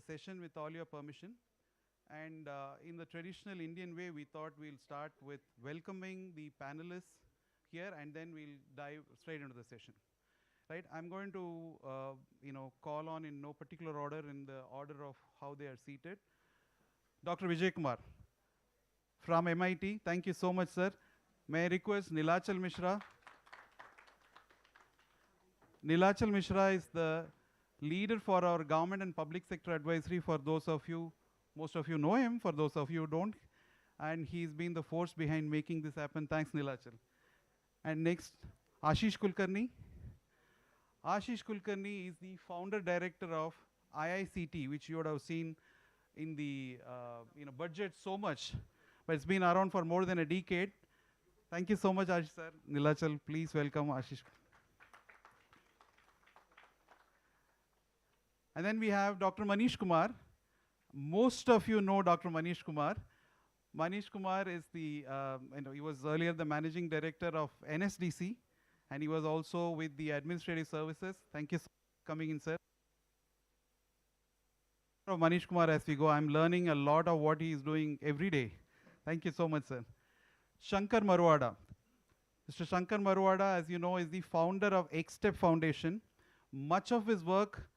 session with all your permission. And in the traditional Indian way, we thought we'll start with welcoming the panelists here, and then we'll dive straight into the session. Right? I'm going to, call on in no particular order, in the order of how they are seated. Dr. Vijay Kumar from MIT. Thank you so much, sir. May I request Nilachal Mishra? Nilachal Mishra is the leader for our government and public sector advisory. For those of you, most of you know him, for those of you who don't. And he's been the force behind making this happen. Thanks, Nilachal. And next, Ashish Kulkarni. Ashish Kulkarni is the founder director of IICT, which you would have seen in the budget so much, but it's been around for more than a decade. Thank you so much, Ashish sir. Nilachal, please welcome Ashish. And then we have Dr. Manish Kumar. Most of you know Dr. Manish Kumar. Manish Kumar is the, he was earlier the managing director of NSDC, and he was also with the administrative services. Thank you for coming in, sir. Manish Kumar, as we go, I'm learning a lot of what he is doing every day. Thank you so much, sir. Shankar Marwada. Mr. Shankar Marwada, as you know, is the founder of XSTEP Foundation. Much of his work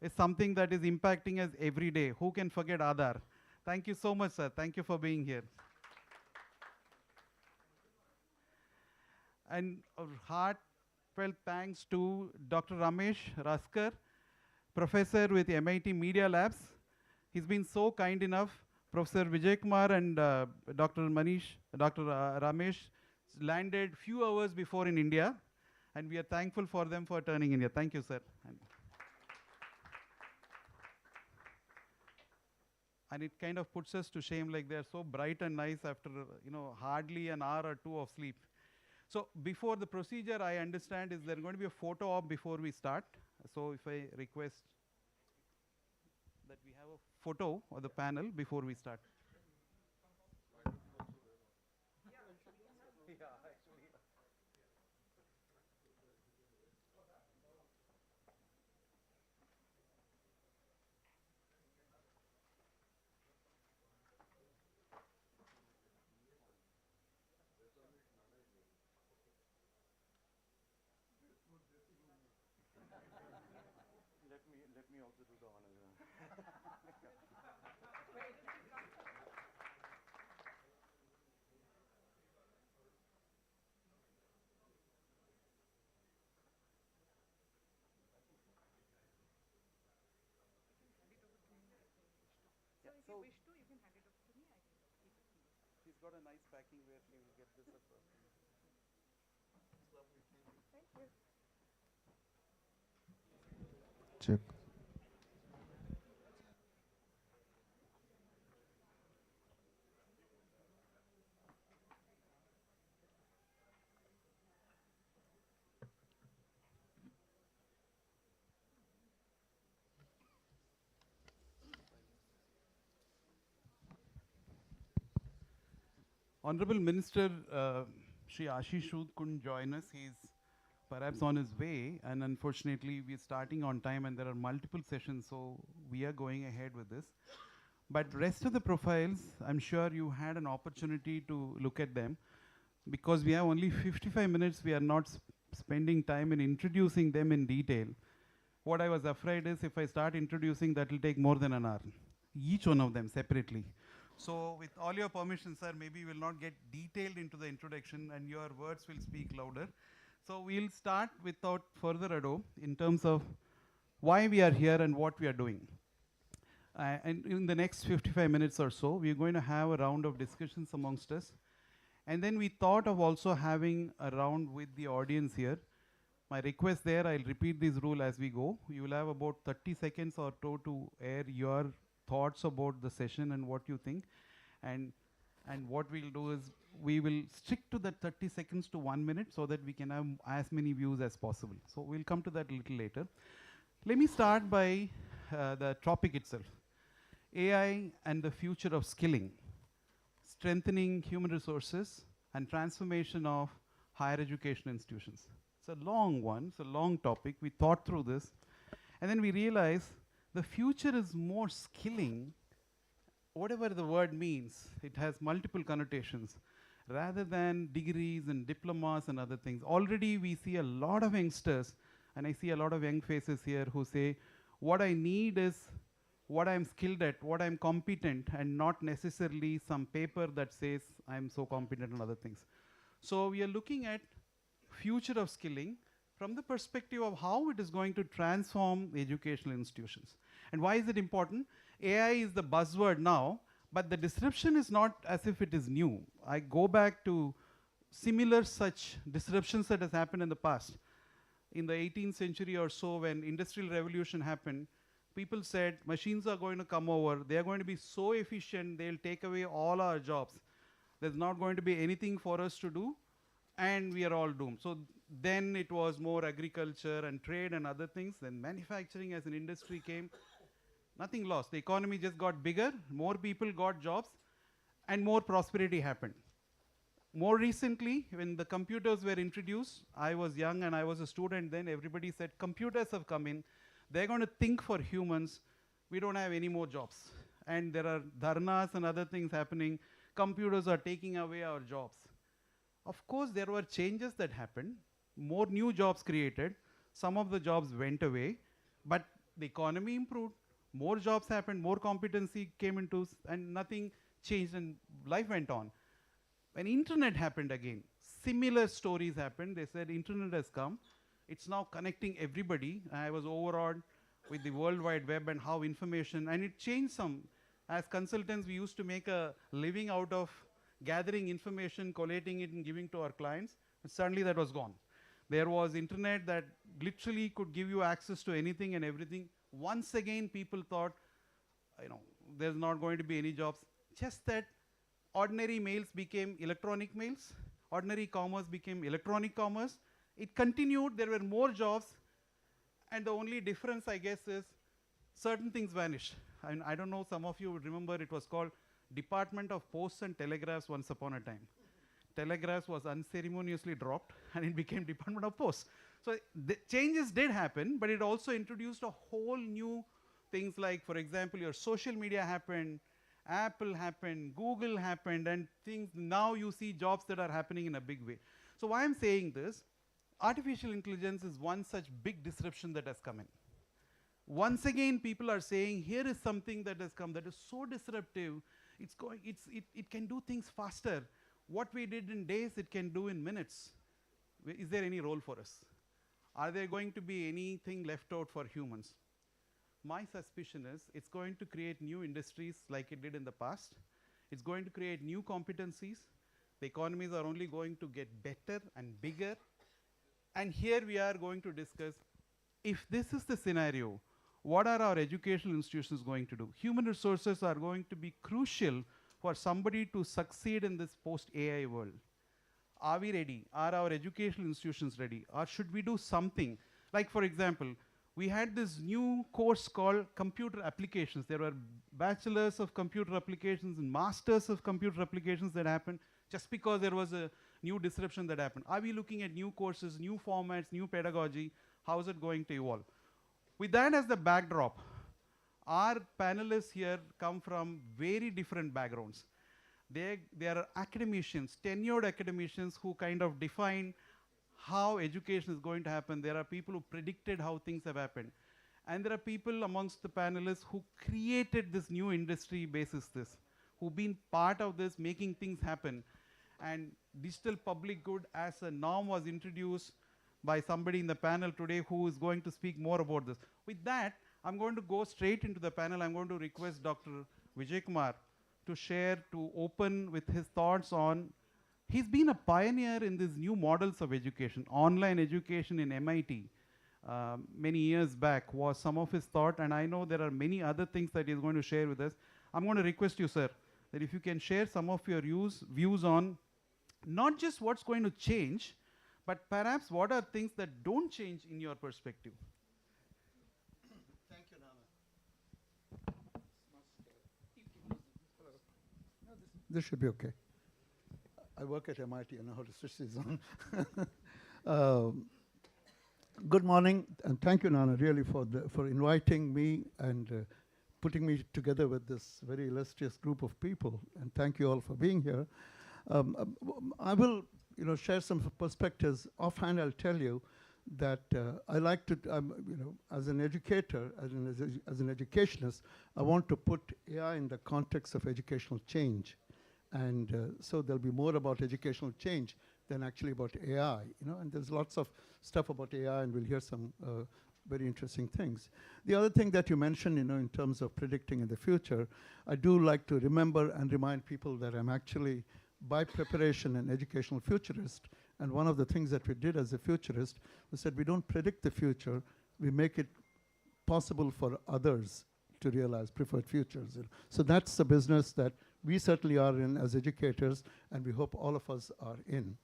is something that is impacting us every day. Who can forget Aadhaar? Thank you so much, sir. Thank you for being here. And a heartfelt thanks to Dr. Ramesh Raskar, professor with MIT Media Labs. He's been so kind enough. Professor Vijay Kumar and Dr. Ramesh landed few hours before in India, and we are thankful for them for turning in here. Thank you, sir. And it kind of puts us to shame, like they're so bright and nice after, hardly an hour or two of sleep. So before the procedure, I understand, is there going to be a photo op before we start? So if I request that we have a photo of the panel before we start. Let me also do the honors. So if you wish to, you can hand it over to me. I can keep it. She's got a nice packing where she will get this up. Thank you. Check. Honorable Minister Shri Ashish Sood couldn't join us. He's perhaps on his way, and unfortunately we're starting on time and there are multiple sessions, so we are going ahead with this. But rest of the profiles, I'm sure you had an opportunity to look at them. Because we have only 55 minutes, we are not spending time in introducing them in detail. What I was afraid is if I start introducing, that will take more than an hour, each one of them separately. So with all your permission, sir, maybe we'll not get detailed into the introduction and your words will speak louder. So we'll start without further ado in terms of why we are here and what we are doing. And in the next 55 minutes or so, we're going to have a round of discussions amongst us. And then we thought of also having a round with the audience here. My request there, I'll repeat this rule as we go. You will have about 30 seconds or so to air your thoughts about the session and what you think. And what we'll do is we will stick to that 30 seconds to 1 minute so that we can have as many views as possible. So we'll come to that a little later. Let me start by the topic itself. AI and the future of skilling, strengthening human resources and transformation of higher education institutions. It's a long one, it's a long topic. We thought through this and then we realized The future is more skilling, whatever the word means, it has multiple connotations rather than degrees and diplomas and other things. Already we see a lot of youngsters, and I see a lot of young faces here who say, what I need is what I'm skilled at, what I'm competent, and not necessarily some paper that says I'm so competent and other things. So we are looking at future of skilling from the perspective of how it is going to transform educational institutions. And why is it important? AI is the buzzword now, but the disruption is not as if it is new. I go back to similar such disruptions that has happened in the past. In the 18th century or so, when industrial revolution happened, people said machines are going to come over, they are going to be so efficient, they'll take away all our jobs. There's not going to be anything for us to do, and we are all doomed. So then it was more agriculture and trade and other things. Then manufacturing as an industry came. Nothing lost. The economy just got bigger, more people got jobs, and more prosperity happened. More recently, when the computers were introduced, I was young and I was a student then, everybody said, computers have come in, they're going to think for humans, we don't have any more jobs. And there are dharnas and other things happening, computers are taking away our jobs. Of course, there were changes that happened, more new jobs created, some of the jobs went away, but the economy improved, more jobs happened, more competency came into, and nothing changed and life went on. When internet happened again, similar stories happened. They said internet has come. It's now connecting everybody. I was overawed with the World Wide Web and how information, and it changed some. As consultants, we used to make a living out of gathering information, collating it and giving to our clients. And suddenly that was gone. There was internet that literally could give you access to anything and everything. Once again, people thought, there's not going to be any jobs. Just that ordinary mails became electronic mails. Ordinary commerce became electronic commerce. It continued, there were more jobs, and the only difference, I guess, is certain things vanished. And I don't know, some of you would remember it was called Department of Posts and Telegraphs once upon a time. Telegraphs was unceremoniously dropped, and it became Department of Posts. So the changes did happen, but it also introduced a whole new things like, for example, your social media happened, Apple happened, Google happened, and things, now you see jobs that are happening in a big way. So why I'm saying this, artificial intelligence is one such big disruption that has come in. Once again, people are saying, here is something that has come that is so disruptive, it can do things faster. What we did in days, it can do in minutes. Is there any role for us? Are there going to be anything left out for humans? My suspicion is it's going to create new industries like it did in the past. It's going to create new competencies. The economies are only going to get better and bigger. And here we are going to discuss, if this is the scenario, what are our educational institutions going to do? Human resources are going to be crucial for somebody to succeed in this post-AI world. Are we ready? Are our educational institutions ready? Or should we do something? Like, for example, we had this new course called computer applications. There were bachelors of computer applications and masters of computer applications that happened just because there was a new disruption that happened. Are we looking at new courses, new formats, new pedagogy? How is it going to evolve? With that as the backdrop, our panelists here come from very different backgrounds. They are academicians, tenured academicians who kind of define how education is going to happen. There are people who predicted how things have happened. And there are people amongst the panelists who created this new industry basis this, who've been part of this, making things happen. And digital public good as a norm was introduced by somebody in the panel today who is going to speak more about this. With that, I'm going to go straight into the panel. I'm going to request Dr. Vijay Kumar to share, to open with his thoughts on. He's been a pioneer in these new models of education. Online education in MIT many years back was some of his thought, and I know there are many other things that he's going to share with us. I'm going to request you, sir, that if you can share some of your views on not just what's going to change, but perhaps what are things that don't change in your perspective. Thank you, Nana. This should be okay. I work at MIT, I know how to switch these on. Good morning, and thank you, Nana, really for inviting me and putting me together with this very illustrious group of people. And thank you all for being here. I will, share some perspectives. Offhand, I'll tell you that I like to, as an educator, as an educationist, I want to put AI in the context of educational change. And so there'll be more about educational change than actually about AI, and there's lots of stuff about AI, and we'll hear some very interesting things. The other thing that you mentioned, in terms of predicting in the future, I do like to remember and remind people that I'm actually, by preparation, an educational futurist, and one of the things that we did as a futurist was that we don't predict the future, we make it possible for others to realize preferred futures. So that's the business that we certainly are in as educators, and we hope all of us are in.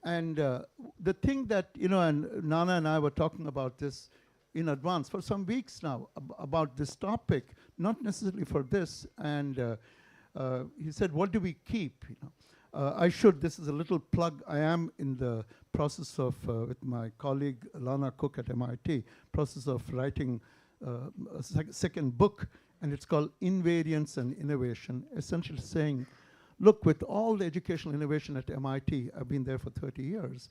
And the thing that, and Nana and I were talking about this in advance for some weeks now, about this topic, not necessarily for this, and he said, what do we keep? This is a little plug, I am in the process of, with my colleague Lana Cook at MIT, process of writing a second book, and it's called Invariance and Innovation, essentially saying, look, with all the educational innovation at MIT, I've been there for 30 years,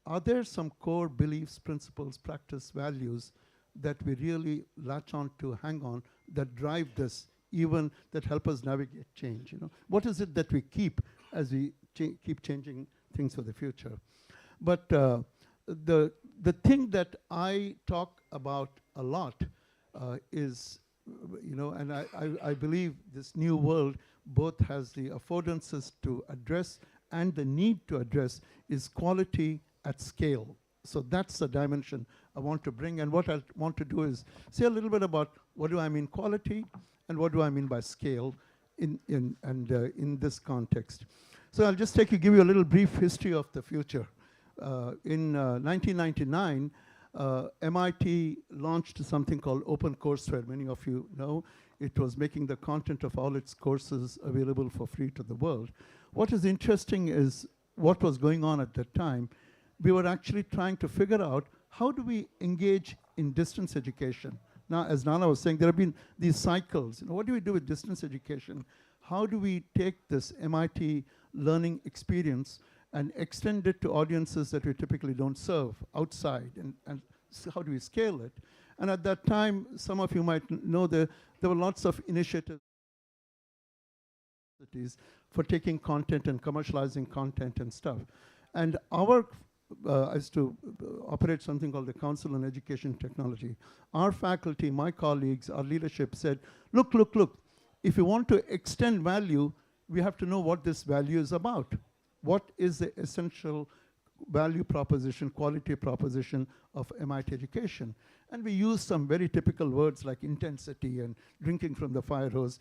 are there some core beliefs, principles, practice, values that we really latch on to, hang on, that drive this, even that help us navigate change? What is it that we keep as we keep changing things for the future? But the thing that I talk about a lot is, and I believe this new world both has the affordances to address and the need to address is quality at scale. So that's the dimension I want to bring. And what I want to do is say a little bit about what do I mean quality and what do I mean by scale in this context. So I'll just give you a little brief history of the future. In 1999, MIT launched something called OpenCourseware, many of you know. It was making the content of all its courses available for free to the world. What is interesting is what was going on at that time. We were actually trying to figure out how do we engage in distance education. Now, as Nana was saying, there have been these cycles. What do we do with distance education? How do we take this MIT learning experience and extend it to audiences that we typically don't serve outside, and so how do we scale it? And at that time, some of you might know there were lots of initiatives for taking content and commercializing content and stuff. And our is to operate something called the Council on Education Technology. Our faculty, my colleagues, our leadership said, look, if you want to extend value, we have to know what this value is about. What is the essential value proposition, quality proposition of MIT education? And we use some very typical words like intensity and drinking from the fire hose,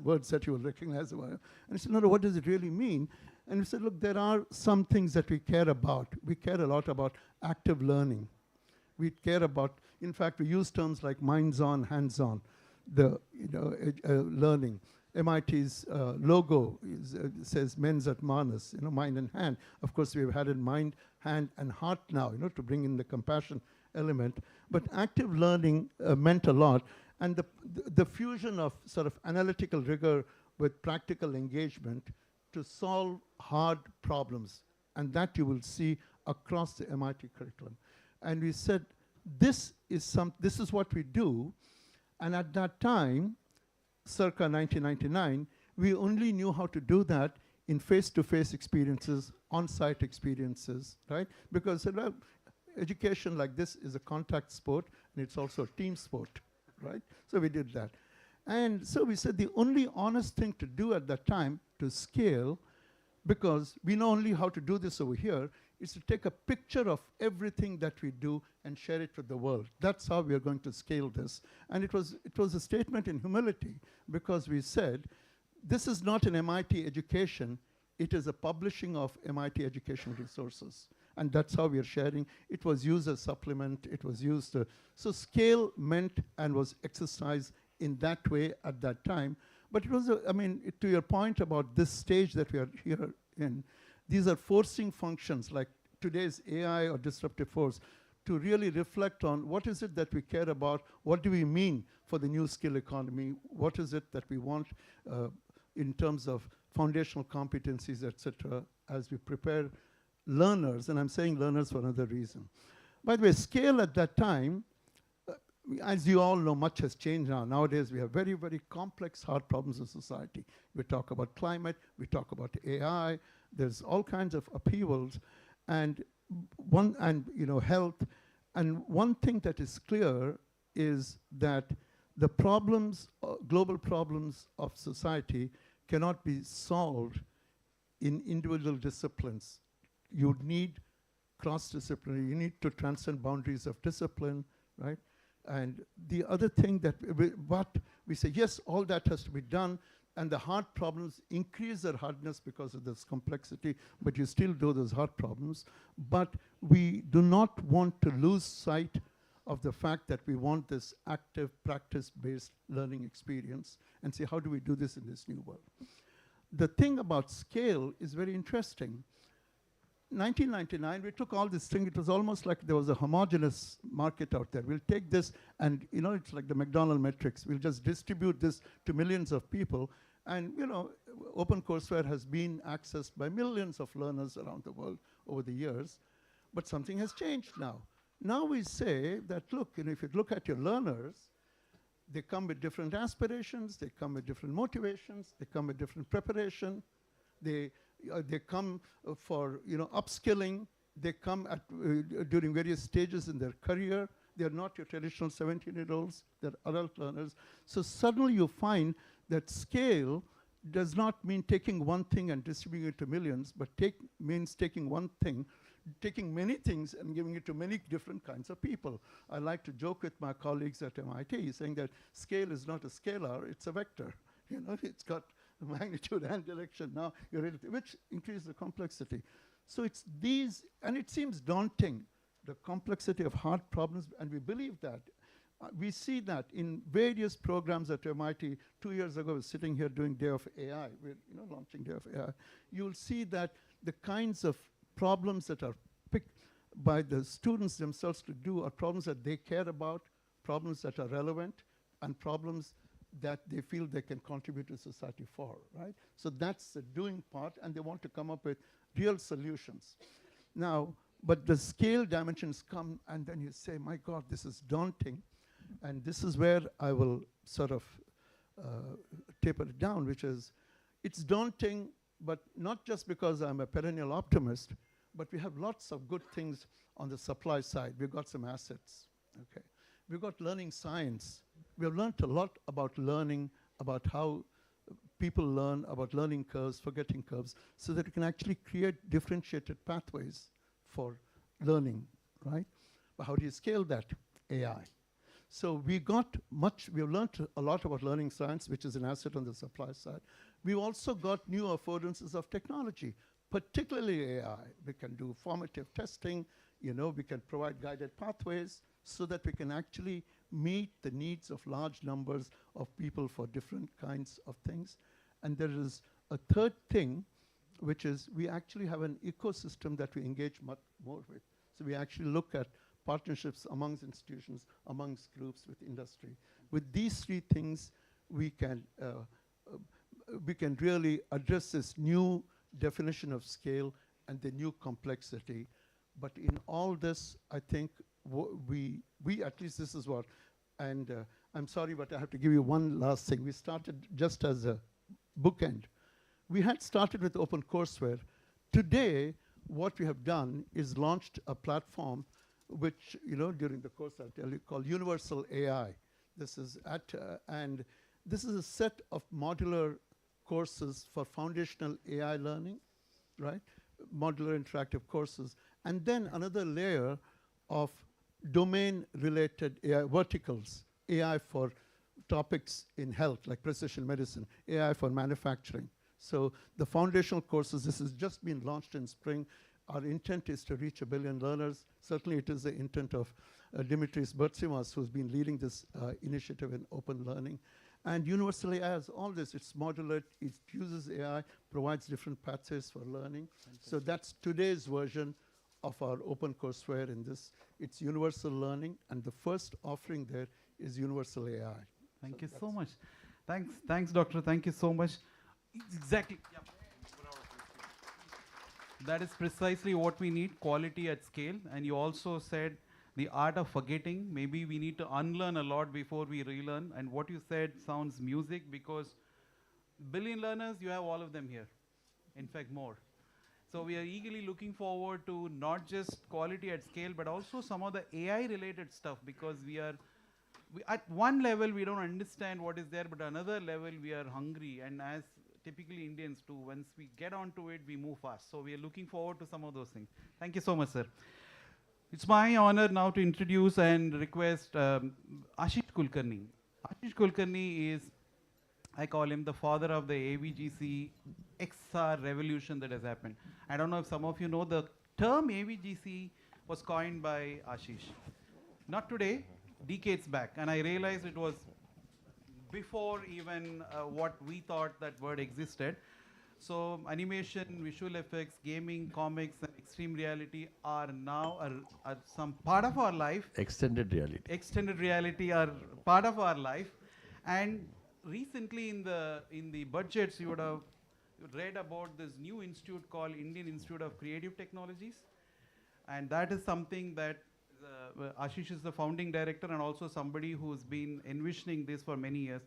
words that you will recognize. And I said, no, what does it really mean? And we said, look, there are some things that we care about. We care a lot about active learning. We care about, in fact, we use terms like minds-on, hands-on, learning. MIT's logo says men's at Manus, mind and hand. Of course, we've had in mind, hand, and heart now, to bring in the compassion element. But active learning meant a lot. And the fusion of sort of analytical rigor with practical engagement to solve hard problems. And that you will see across the MIT curriculum. And we said, this is what we do. And at that time, circa 1999, we only knew how to do that in face-to-face experiences, on-site experiences, right? Because education like this is a contact sport, and it's also a team sport, right? So we did that. And so we said the only honest thing to do at that time to scale, because we know only how to do this over here, is to take a picture of everything that we do and share it with the world. That's how we are going to scale this. And it was a statement in humility, because we said, this is not an MIT education, it is a publishing of MIT educational resources. And that's how we are sharing. It was used as supplement, it was used, so scale meant and was exercised in that way at that time. But it was, to your point about this stage that we are here in, these are forcing functions like today's AI or disruptive force. to really reflect on what is it that we care about, what do we mean for the new skill economy, what is it that we want in terms of foundational competencies, etc., as we prepare learners, and I'm saying learners for another reason. By the way, scale at that time, as you all know, much has changed now. Nowadays, we have very, very complex, hard problems in society. We talk about climate, we talk about AI, there's all kinds of upheavals, and health. And one thing that is clear is that the problems, global problems of society cannot be solved in individual disciplines. You need cross-disciplinary, you need to transcend boundaries of discipline, right? And the other thing that we say, yes, all that has to be done, and the hard problems increase their hardness because of this complexity, but you still do those hard problems. But we do not want to lose sight of the fact that we want this active, practice-based learning experience, and say, how do we do this in this new world? The thing about scale is very interesting. 1999, we took all this thing. It was almost like there was a homogeneous market out there. We'll take this, and it's like the McDonald metrics. We'll just distribute this to millions of people. And OpenCourseWare has been accessed by millions of learners around the world over the years. But something has changed now. Now we say that, look, if you look at your learners, they come with different aspirations, they come with different motivations, they come with different preparation, they come for upskilling, they come at during various stages in their career. They're not your traditional 17-year-olds, they're adult learners. So suddenly you find that scale does not mean taking one thing and distributing it to millions, but means taking one thing, taking many things and giving it to many different kinds of people. I like to joke with my colleagues at MIT, saying that scale is not a scalar, it's a vector. It's got magnitude and direction now, which increases the complexity. So it's these, and it seems daunting, the complexity of hard problems, and we believe that. We see that in various programs at MIT. 2 years ago, I was sitting here doing Day of AI. We're launching Day of AI. You'll see that the kinds of problems that are picked by the students themselves to do are problems that they care about, problems that are relevant, and problems that they feel they can contribute to society for, right? So that's the doing part, and they want to come up with real solutions. Now, but the scale dimensions come, and then you say, my God, this is daunting. And this is where I will sort of taper it down, which is, it's daunting, but not just because I'm a perennial optimist, but we have lots of good things on the supply side. We've got some assets, okay? We've got learning science. We have learned a lot about learning, about how people learn, about learning curves, forgetting curves, so that we can actually create differentiated pathways for learning, right? But how do you scale that? AI. So we have learned a lot about learning science, which is an asset on the supply side. We've also got new affordances of technology, particularly AI. We can do formative testing, we can provide guided pathways so that we can actually meet the needs of large numbers of people for different kinds of things. And there is a third thing, which is we actually have an ecosystem that we engage much more with. So we actually look at partnerships amongst institutions, amongst groups, with industry. With these three things, we can really address this new definition of scale and the new complexity. But in all this, I think we at least this is what, and I'm sorry, but I have to give you one last thing. We started just as a bookend. We had started with OpenCourseWare. Today, what we have done is launched a platform which, during the course I'll tell you, called Universal AI. This is and this is a set of modular courses for foundational AI learning, right? Modular interactive courses. And then another layer of domain-related AI verticals, AI for topics in health, like precision medicine, AI for manufacturing. So the foundational courses, this has just been launched in spring. Our intent is to reach 1 billion learners. Certainly it is the intent of Dimitris Bertsimas, who's been leading this initiative in open learning. And Universal AI has all this. It's modular, it uses AI, provides different pathways for learning. Fantastic. So that's today's version of our open courseware in this. It's universal learning, and the first offering there is universal AI. Thank you so much. Thanks, doctor. Thank you so much. Exactly. Yeah. That is precisely what we need, quality at scale. And you also said the art of forgetting. Maybe we need to unlearn a lot before we relearn. And what you said sounds music, because billion learners, you have all of them here. In fact, more. So we are eagerly looking forward to not just quality at scale, but also some of the AI related stuff, because at one level we don't understand what is there, but another level we are hungry. And as typically Indians too, once we get onto it, we move fast. So we are looking forward to some of those things. Thank you so much, sir. It's my honor now to introduce and request Ashish Kulkarni. Ashish Kulkarni is, I call him the father of the AVGC XR revolution that has happened. I don't know if some of you know, the term AVGC was coined by Ashish. Not today, decades back. And I realized it was before even what we thought that word existed. So animation, visual effects, gaming, comics, and extreme reality are now are some part of our life. Extended reality. Extended reality are part of our life. And recently in the budgets, you would have read about this new institute called Indian Institute of Creative Technologies. And that is something that Ashish is the founding director and also somebody who's been envisioning this for many years.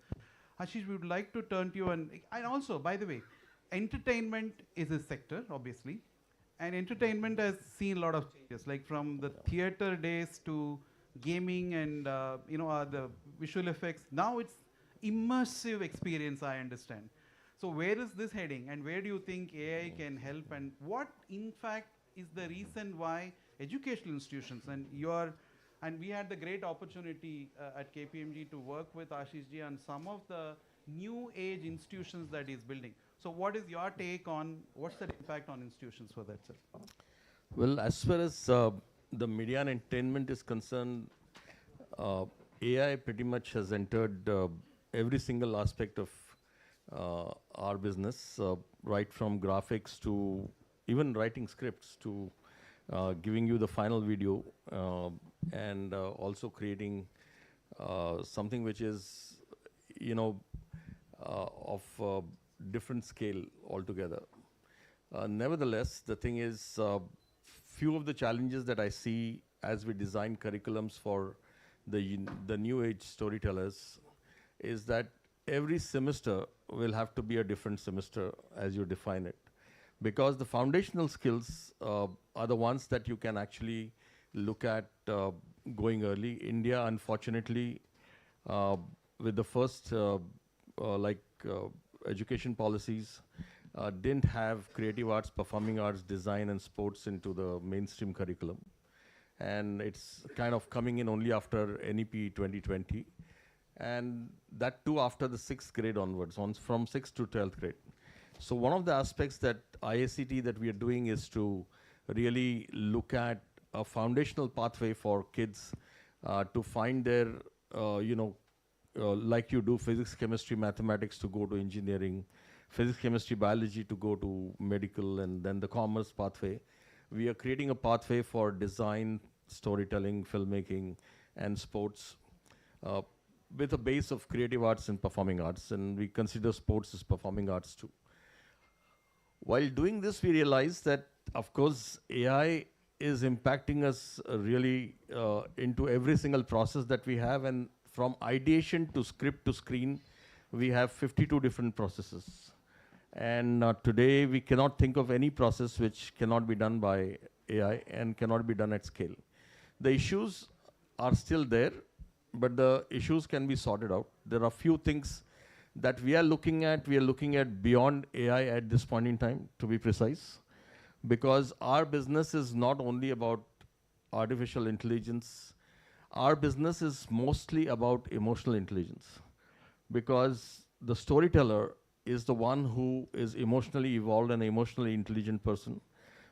Ashish, we would like to turn to you, and also, by the way, entertainment is a sector, obviously, and entertainment has seen a lot of changes, like from the theater days to gaming and the visual effects. Now it's immersive experience, I understand. So where is this heading, and where do you think AI can help, and what in fact is the reason why educational institutions, and we had the great opportunity at KPMG to work with Ashish ji on some of the new age institutions that he's building. So what is your take on, what's the impact on institutions for that, sir? Well, as far as the media and entertainment is concerned, AI pretty much has entered every single aspect of our business, right from graphics to even writing scripts to giving you the final video and also creating something which is, of different scale altogether. Nevertheless, the thing is, few of the challenges that I see as we design curriculums for the new age storytellers is that every semester will have to be a different semester as you define it. Because the foundational skills are the ones that you can actually look at going early. India, unfortunately, with the first education policies, didn't have creative arts, performing arts, design and sports into the mainstream curriculum. And it's kind of coming in only after NEP 2020. And that too after the 6th grade onwards, from 6th to 12th grade. So one of the aspects that IACT that we are doing is to really look at a foundational pathway for kids to find their, like you do physics, chemistry, mathematics to go to engineering, physics, chemistry, biology to go to medical, and then the commerce pathway. We are creating a pathway for design, storytelling, filmmaking, and sports with a base of creative arts and performing arts, and we consider sports as performing arts too. While doing this, we realized that, of course, AI is impacting us really into every single process that we have, and from ideation to script to screen, we have 52 different processes. And today, we cannot think of any process which cannot be done by AI and cannot be done at scale. The issues are still there, but the issues can be sorted out. There are few things that we are looking at beyond AI at this point in time, to be precise, because our business is not only about artificial intelligence. Our business is mostly about emotional intelligence, because the storyteller is the one who is emotionally evolved and emotionally intelligent person.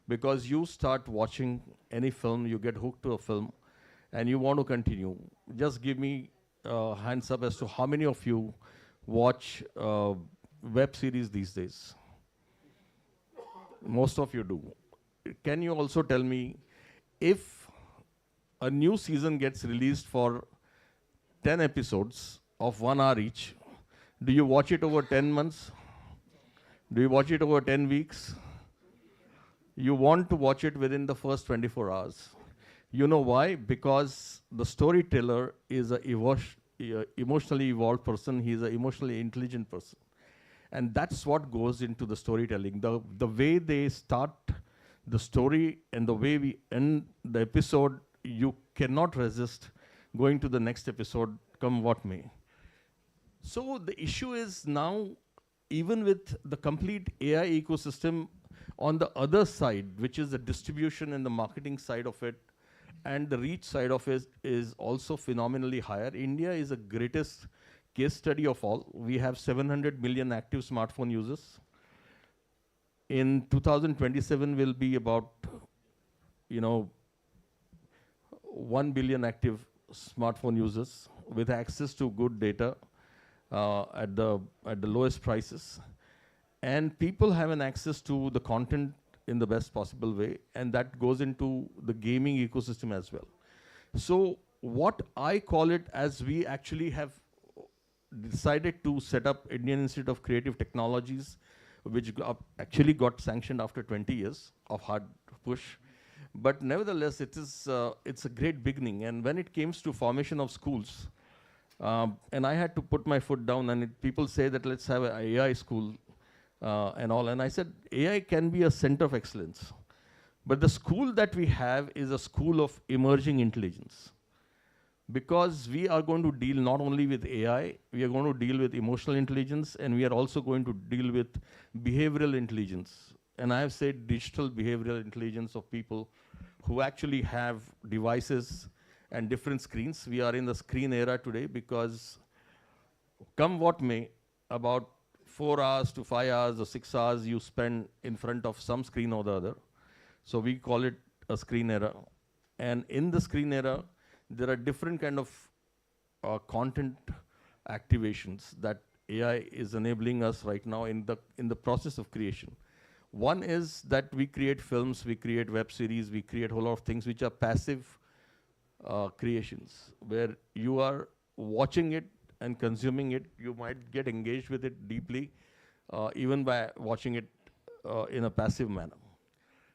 Because you start watching any film, you get hooked to a film, and you want to continue. Just give me hands up as to how many of you watch web series these days? Most of you do. Can you also tell me if a new season gets released for 10 episodes of 1 hour each, do you watch it over 10 months? Do you watch it over 10 weeks? You want to watch it within the first 24 hours. You know why? Because the storyteller is an emotionally evolved person. He's an emotionally intelligent person. And that's what goes into the storytelling. The way they start the story and the way we end the episode, you cannot resist going to the next episode, come what may. So the issue is now, even with the complete AI ecosystem on the other side, which is the distribution and the marketing side of it, and the reach side of it is also phenomenally higher. India is the greatest case study of all. We have 700 million active smartphone users. In 2027 will be about, 1 billion active smartphone users with access to good data at the lowest prices. And people have an access to the content in the best possible way, and that goes into the gaming ecosystem as well. So what I call it, as we actually have decided to set up Indian Institute of Creative Technologies, which actually got sanctioned after 20 years of hard push. But nevertheless, it's a great beginning. And when it comes to formation of schools, and I had to put my foot down, and people say that let's have an AI school and all. And I said, AI can be a center of excellence. But the school that we have is a school of emerging intelligence. Because we are going to deal not only with AI, we are going to deal with emotional intelligence, and we are also going to deal with behavioral intelligence. And I have said digital behavioral intelligence of people who actually have devices and different screens. We are in the screen era today because come what may, about 4 hours to 5 hours or 6 hours you spend in front of some screen or the other. So we call it a screen era. And in the screen era, there are different kind of content activations that AI is enabling us right now in the process of creation. One is that we create films, we create web series, we create a whole lot of things which are passive creations, where you are watching it and consuming it. You might get engaged with it deeply, even by watching it in a passive manner.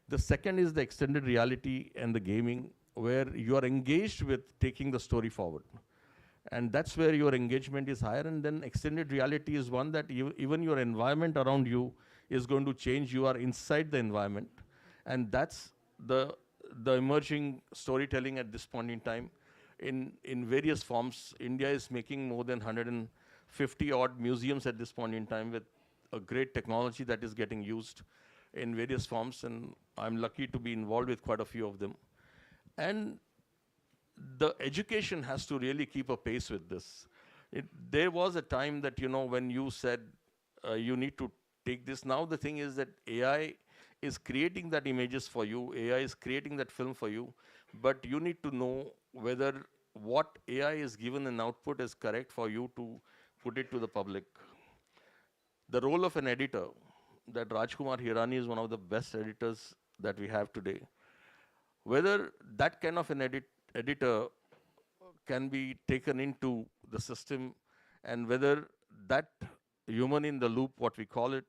The second is the extended reality and the gaming, where you are engaged with taking the story forward. And that's where your engagement is higher. And then extended reality is one that even your environment around you is going to change. You are inside the environment. And that's the emerging storytelling at this point in time. In various forms, India is making more than 150 odd museums at this point in time with a great technology that is getting used in various forms. And I'm lucky to be involved with quite a few of them. And the education has to really keep a pace with this. There was a time that, when you said you need to take this. Now the thing is that AI is creating that images for you. AI is creating that film for you. But you need to know whether what AI is given in output is correct for you to put it to the public. The role of an editor, that Rajkumar Hirani is one of the best editors that we have today. Whether that kind of an editor can be taken into the system, and whether that human in the loop, what we call it,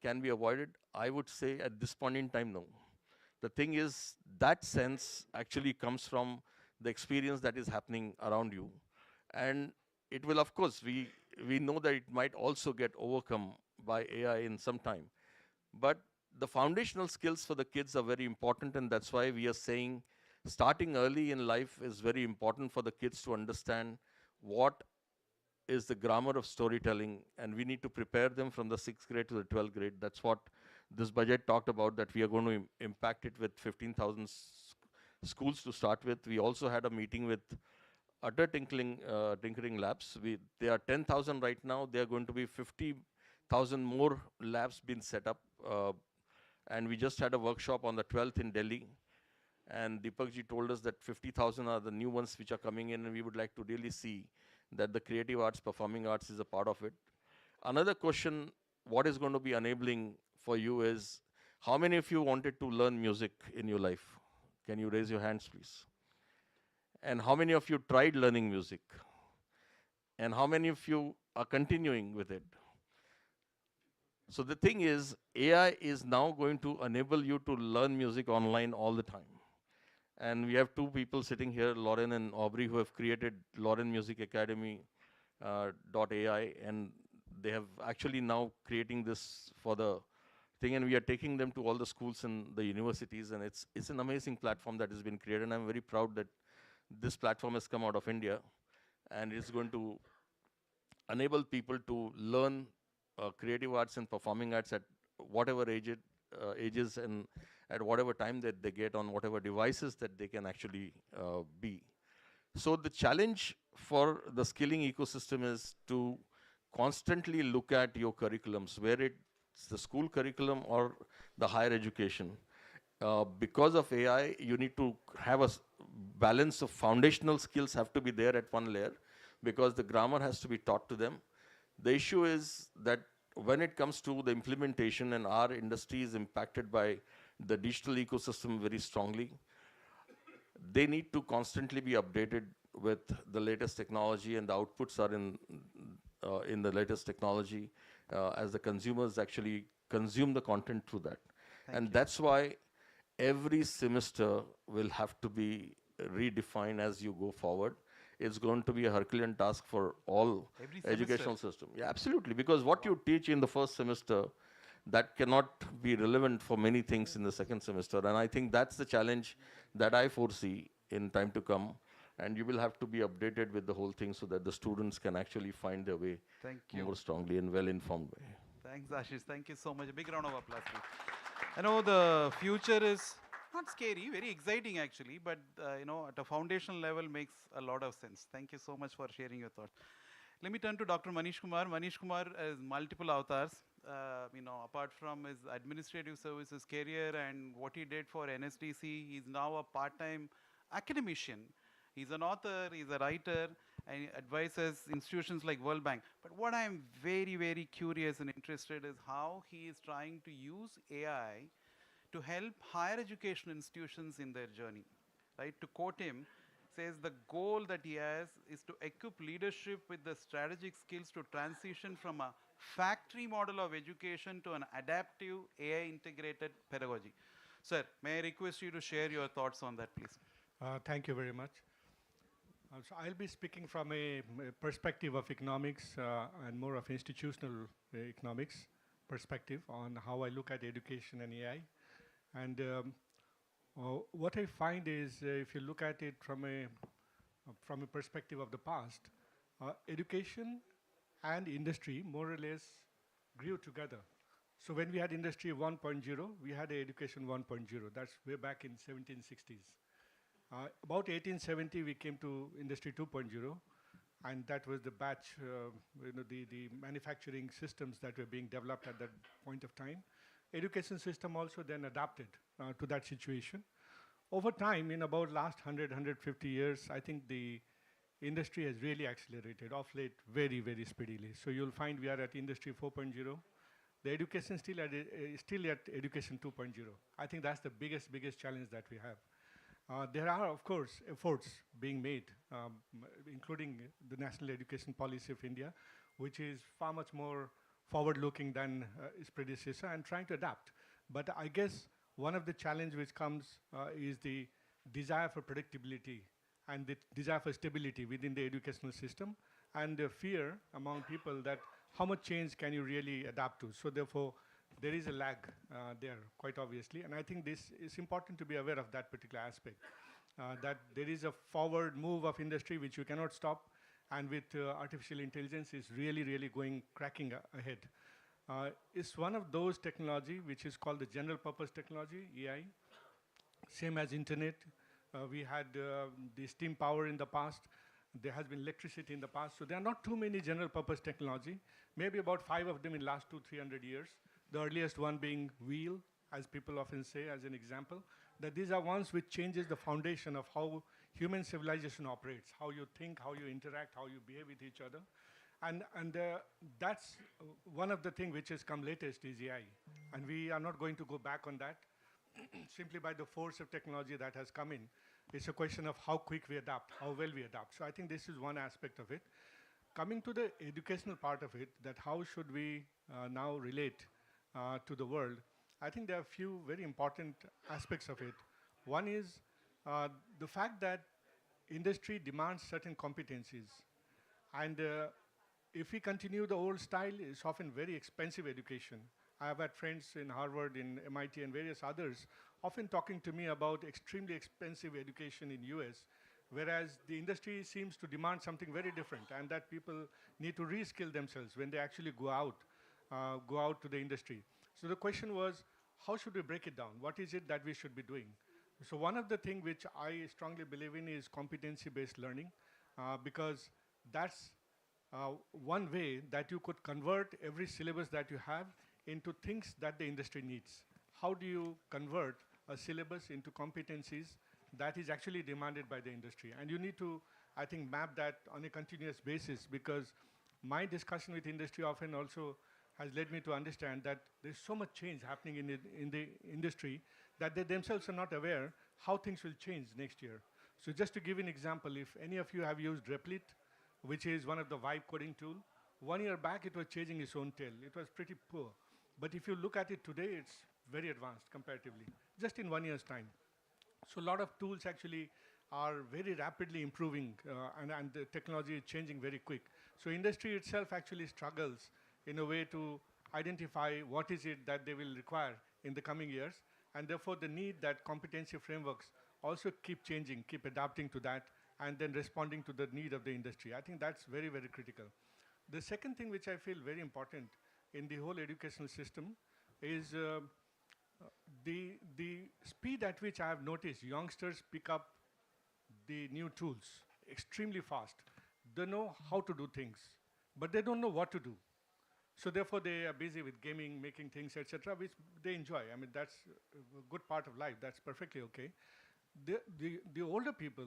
can be avoided, I would say at this point in time, no. The thing is, that sense actually comes from the experience that is happening around you. And it will, of course, we know that it might also get overcome by AI in some time. But the foundational skills for the kids are very important, and that's why we are saying starting early in life is very important for the kids to understand what is the grammar of storytelling, and we need to prepare them from the 6th grade to the 12th grade. That's what this budget talked about, that we are going to impact it with 15,000 schools to start with. We also had a meeting with Utter Tinkering Labs. They are 10,000 right now. They are going to be 50,000 more labs being set up. And we just had a workshop on the 12th in Delhi. And Deepakji told us that 50,000 are the new ones which are coming in, and we would like to really see that the creative arts, performing arts is a part of it. Another question, what is going to be enabling for you is, how many of you wanted to learn music in your life? Can you raise your hands, please? And how many of you tried learning music? And how many of you are continuing with it? So the thing is, AI is now going to enable you to learn music online all the time. And we have two people sitting here, Lauren and Aubrey, who have created Lauren Music Academy .ai, and they have actually now creating this for the thing, and we are taking them to all the schools and the universities, and it's an amazing platform that has been created, and I'm very proud that this platform has come out of India, and it's going to enable people to learn creative arts and performing arts at whatever ages and at whatever time that they get on whatever devices that they can actually be. So the challenge for the skilling ecosystem is to constantly look at your curriculums, where it's the school curriculum or the higher education. Because of AI, you need to have a balance of foundational skills have to be there at one layer, because the grammar has to be taught to them. The issue is that when it comes to the implementation, and our industry is impacted by the digital ecosystem very strongly, they need to constantly be updated with the latest technology, and the outputs are in the latest technology as the consumers actually consume the content through that. And that's why every semester will have to be redefined as you go forward. It's going to be a Herculean task for all Every educational semester? system. Yeah, absolutely, because what you teach in the first semester, that cannot be relevant for many things in the second semester. And I think that's the challenge that I foresee in time to come. And you will have to be updated with the whole thing so that the students can actually find their way Thank you. more strongly and well-informed way. Thanks, Ashish. Thank you so much. A big round of applause, please. I know the future is not scary, very exciting actually, but at a foundational level makes a lot of sense. Thank you so much for sharing your thoughts. Let me turn to Dr. Manish Kumar. Manish Kumar has multiple avatars. Apart from his administrative services career and what he did for NSDC, he's now a part-time academician. He's an author, he's a writer, and he advises institutions like World Bank. But what I'm very, very curious and interested is how he is trying to use AI to help higher education institutions in their journey. Right? To quote him, says the goal that he has is to equip leadership with the strategic skills to transition from a factory model of education to an adaptive AI integrated pedagogy. Sir, may I request you to share your thoughts on that, please? Thank you very much. So I'll be speaking from a perspective of economics and more of institutional economics perspective on how I look at education and AI. And what I find is if you look at it from a perspective of the past, education and industry more or less grew together. So when we had Industry 1.0, we had education 1.0. That's way back in 1760s. About 1870, we came to Industry 2.0, and that was the batch, the manufacturing systems that were being developed at that point of time. Education system also then adapted to that situation. Over time, in about last 100, 150 years, I think the industry has really accelerated off late very, very speedily. So you'll find we are at Industry 4.0. The education still at Education 2.0. I think that's the biggest challenge that we have. There are, of course, efforts being made, including the National Education Policy of India, which is far much more forward-looking than its predecessor and trying to adapt. But I guess one of the challenges which comes is the desire for predictability and the desire for stability within the educational system, and the fear among people that how much change can you really adapt to. So therefore, there is a lag there, quite obviously. And I think this is important to be aware of that particular aspect, that there is a forward move of industry which you cannot stop, and with artificial intelligence is really, really cracking ahead. It's one of those technology which is called the general purpose technology, AI. Same as internet. We had the steam power in the past. There has been electricity in the past. So there are not too many general purpose technology, maybe about 5 of them in last 200-300 years. The earliest one being wheel, as people often say as an example, that these are ones which changes the foundation of how human civilization operates, how you think, how you interact, how you behave with each other. And that's one of the things which has come latest is AI. And we are not going to go back on that. simply by the force of technology that has come in. It's a question of how quick we adapt, how well we adapt. So I think this is one aspect of it. Coming to the educational part of it, that how should we now relate to the world, I think there are a few very important aspects of it. One is the fact that industry demands certain competencies. And if we continue the old style, it's often very expensive education. I have had friends in Harvard, in MIT, and various others often talking to me about extremely expensive education in US, whereas the industry seems to demand something very different, and that people need to reskill themselves when they actually go out to the industry. So the question was, how should we break it down? What is it that we should be doing? So one of the things which I strongly believe in is competency-based learning, because that's one way that you could convert every syllabus that you have into things that the industry needs. How do you convert a syllabus into competencies that is actually demanded by the industry? And you need to, I think, map that on a continuous basis, because my discussion with industry often also has led me to understand that there's so much change happening in the industry that they themselves are not aware how things will change next year. So just to give an example, if any of you have used Replit, which is one of the vibe coding tool, 1 year back it was chasing its own tail. It was pretty poor. But if you look at it today, it's very advanced comparatively, just in 1 year's time. So a lot of tools actually are very rapidly improving, and the technology is changing very quick. So industry itself actually struggles in a way to identify what is it that they will require in the coming years, and therefore the need that competency frameworks also keep changing, keep adapting to that, and then responding to the need of the industry. I think that's very, very critical. The second thing which I feel very important in the whole educational system is the speed at which I have noticed youngsters pick up the new tools extremely fast. They know how to do things, but they don't know what to do. So therefore, they are busy with gaming, making things, etc., which they enjoy. I mean, that's a good part of life. That's perfectly okay. The older people,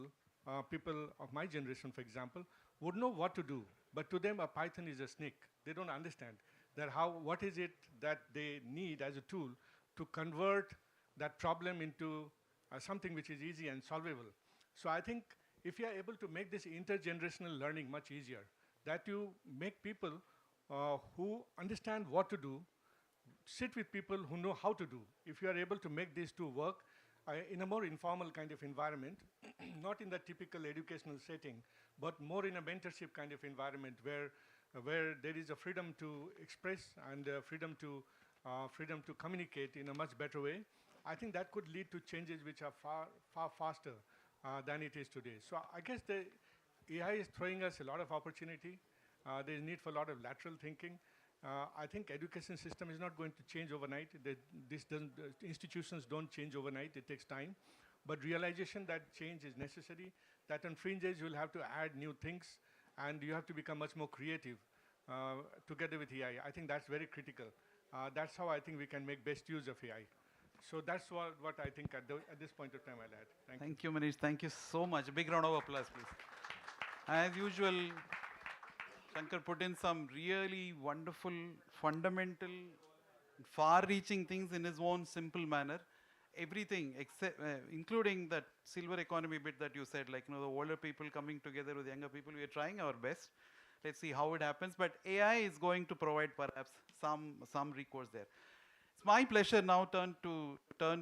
people of my generation, for example, would know what to do, but to them, a Python is a snake. They don't understand that what is it that they need as a tool to convert that problem into something which is easy and solvable. So I think if you are able to make this intergenerational learning much easier, that you make people who understand what to do, sit with people who know how to do. If you are able to make these two work in a more informal kind of environment, not in the typical educational setting, but more in a mentorship kind of environment where there is a freedom to express and freedom to communicate in a much better way, I think that could lead to changes which are far faster than it is today. So I guess the AI is throwing us a lot of opportunity. There is need for a lot of lateral thinking. I think education system is not going to change overnight. Institutions don't change overnight. It takes time. But realization that change is necessary, that on fringes you'll have to add new things, and you have to become much more creative together with AI. I think that's very critical. That's how I think we can make best use of AI. So that's what I think at this point of time I'll add. Thank you, Manish. Thank you so much. A big round of applause, please. As usual, Shankar put in some really wonderful, fundamental, far-reaching things in his own simple manner. Everything, except, including that silver economy bit that you said, like, the older people coming together with younger people. We are trying our best. Let's see how it happens. But AI is going to provide perhaps some recourse there. It's my pleasure now turn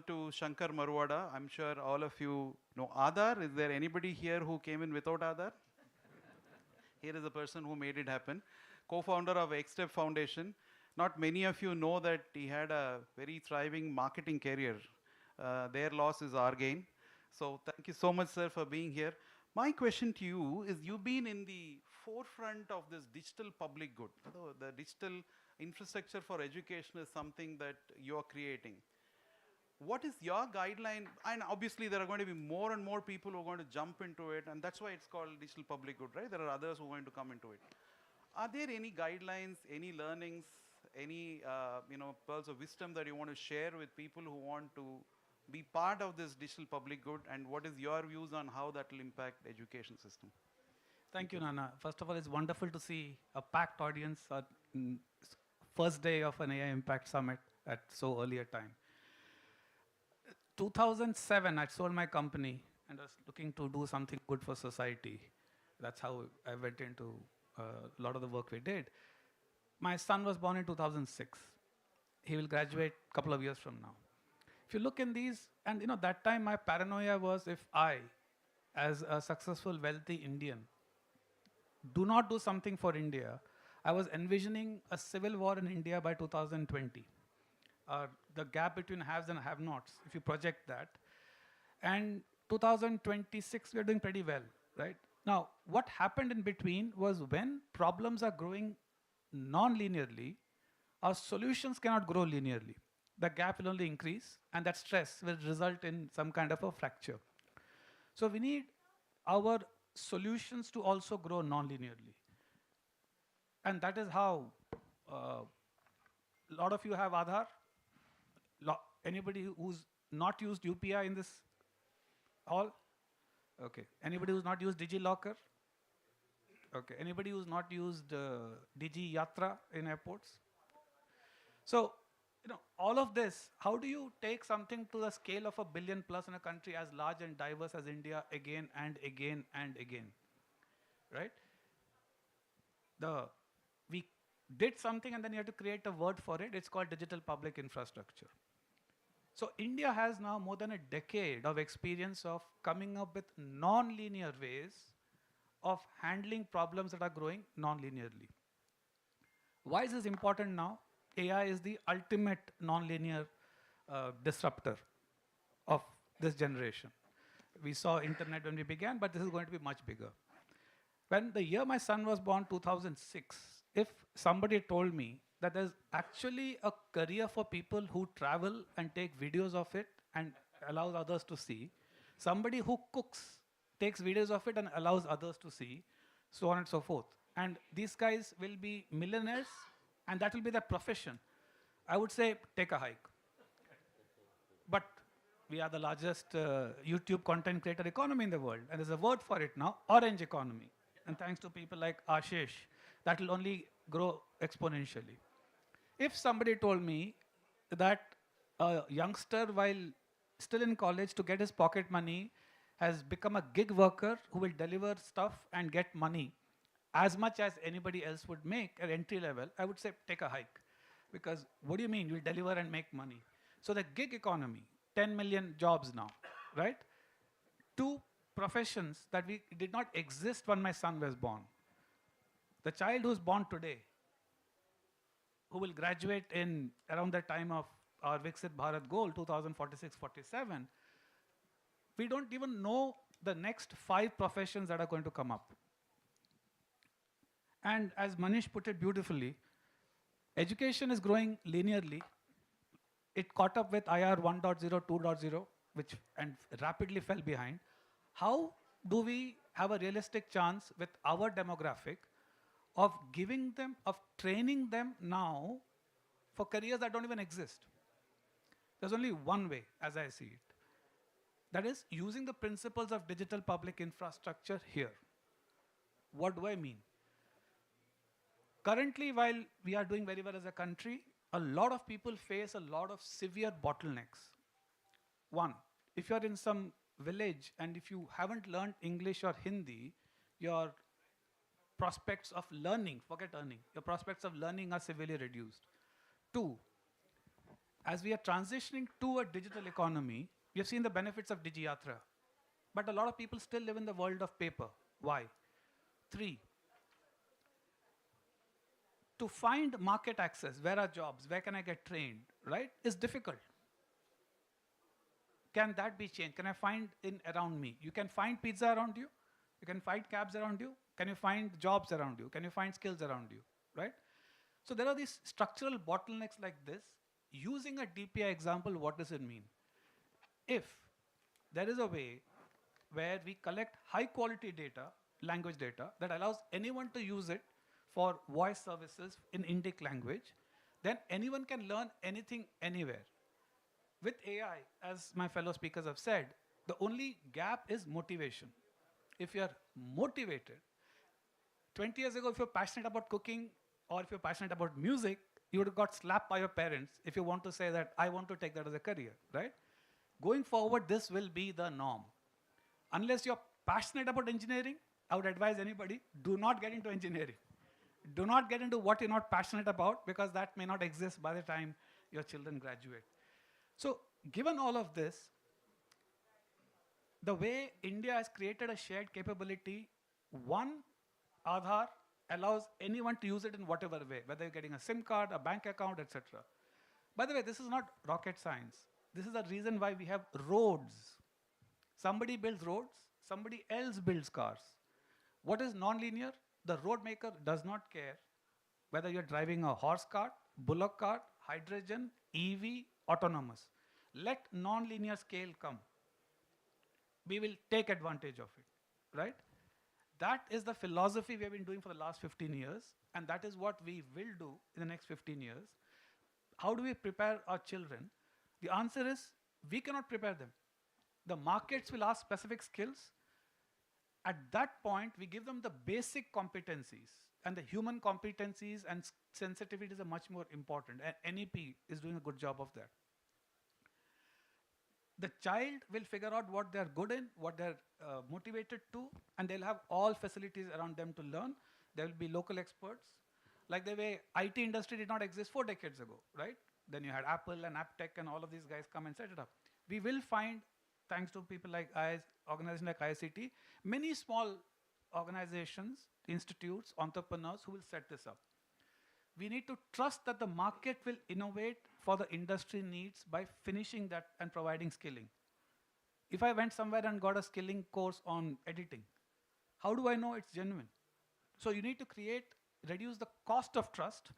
to Shankar Marwada. I'm sure all of you know Aadhaar. Is there anybody here who came in without Aadhaar? Here is a person who made it happen. Co-founder of XStep Foundation. Not many of you know that he had a very thriving marketing career. Their loss is our gain. So thank you so much, sir, for being here. My question to you is, you've been in the forefront of this digital public good. The digital infrastructure for education is something that you're creating. What is your guideline? And obviously there are going to be more and more people who are going to jump into it, and that's why it's called digital public good, right? There are others who are going to come into it. Are there any guidelines, any learnings, any pearls of wisdom that you want to share with people who want to be part of this digital public good, and what is your views on how that will impact the education system? Thank you, Nana. First of all, it's wonderful to see a packed audience at first day of an AI Impact Summit at so early a time. 2007, I sold my company and was looking to do something good for society. That's how I went into a lot of the work we did. My son was born in 2006. He will graduate a couple of years from now. If you look in these, and that time my paranoia was, if I, as a successful, wealthy Indian, do not do something for India, I was envisioning a civil war in India by 2020. The gap between haves and have-nots, if you project that. And 2026, we're doing pretty well, right? Now, what happened in between was when problems are growing non-linearly, our solutions cannot grow linearly. The gap will only increase, and that stress will result in some kind of a fracture. So we need our solutions to also grow non-linearly. And that is how a lot of you have Aadhaar. Anybody who's not used UPI in this hall? Okay. Anybody who's not used DigiLocker? Okay. Anybody who's not used Digi Yatra in airports? So, all of this, how do you take something to the scale of 1 billion plus in a country as large and diverse as India again and again and again, right? We did something and then you have to create a word for it. It's called digital public infrastructure. So India has now more than a decade of experience of coming up with non-linear ways of handling problems that are growing non-linearly. Why is this important now? AI is the ultimate non-linear disruptor of this generation. We saw internet when we began, but this is going to be much bigger. When the year my son was born, 2006, if somebody told me that there's actually a career for people who travel and take videos of it and allows others to see, somebody who cooks, takes videos of it and allows others to see, so on and so forth. And these guys will be millionaires, and that will be their profession. I would say, take a hike. But we are the largest YouTube content creator economy in the world, and there's a word for it now, orange economy. And thanks to people like Ashish, that will only grow exponentially. If somebody told me that a youngster, while still in college, to get his pocket money, has become a gig worker who will deliver stuff and get money as much as anybody else would make at entry level, I would say take a hike. Because what do you mean you'll deliver and make money? So the gig economy, 10 million jobs now, right? Two professions that did not exist when my son was born. The child who's born today, who will graduate in around the time of our Viksit Bharat goal, 2046-47, we don't even know the next 5 professions that are going to come up. And as Manish put it beautifully, education is growing linearly. It caught up with IR 1.0, 2.0, and rapidly fell behind. How do we have a realistic chance with our demographic of training them now for careers that don't even exist? There's only one way, as I see it. That is using the principles of digital public infrastructure here. What do I mean? Currently, while we are doing very well as a country, a lot of people face a lot of severe bottlenecks. One, if you're in some village and if you haven't learned English or Hindi, your prospects of learning, forget earning, your prospects of learning are severely reduced. Two, as we are transitioning to a digital economy, we have seen the benefits of DigiYatra. But a lot of people still live in the world of paper. Why? Three, to find market access, where are jobs, where can I get trained, right, is difficult. Can that be changed? Can I find around me? You can find pizza around you. You can find cabs around you. Can you find jobs around you? Can you find skills around you, right? So there are these structural bottlenecks like this. Using a DPI example, what does it mean? If there is a way where we collect high quality data, language data, that allows anyone to use it for voice services in Indic language, then anyone can learn anything anywhere. With AI, as my fellow speakers have said, the only gap is motivation. If you're motivated, 20 years ago, if you're passionate about cooking or if you're passionate about music, you would have got slapped by your parents if you want to say that I want to take that as a career, right? Going forward, this will be the norm. Unless you're passionate about engineering, I would advise anybody, do not get into engineering. Do not get into what you're not passionate about, because that may not exist by the time your children graduate. So given all of this, the way India has created a shared capability, one, Aadhaar allows anyone to use it in whatever way, whether you're getting a SIM card, a bank account, etc. By the way, this is not rocket science. This is the reason why we have roads. Somebody builds roads, somebody else builds cars. What is non-linear? The road maker does not care whether you're driving a horse cart, bullock cart, hydrogen, EV, autonomous. Let non-linear scale come. We will take advantage of it, right? That is the philosophy we have been doing for the last 15 years, and that is what we will do in the next 15 years. How do we prepare our children? The answer is, we cannot prepare them. The markets will ask specific skills. At that point, we give them the basic competencies, and the human competencies and sensitivities are much more important, and NEP is doing a good job of that. The child will figure out what they're good in, what they're motivated to, and they'll have all facilities around them to learn. There will be local experts, like the way IT industry did not exist 4 decades ago, right? Then you had Apple and AppTech and all of these guys come and set it up. We will find, thanks to people like organizations like ICT, many small organizations, institutes, entrepreneurs who will set this up. We need to trust that the market will innovate for the industry needs by finishing that and providing skilling. If I went somewhere and got a skilling course on editing, how do I know it's genuine? So you need to reduce the cost of trust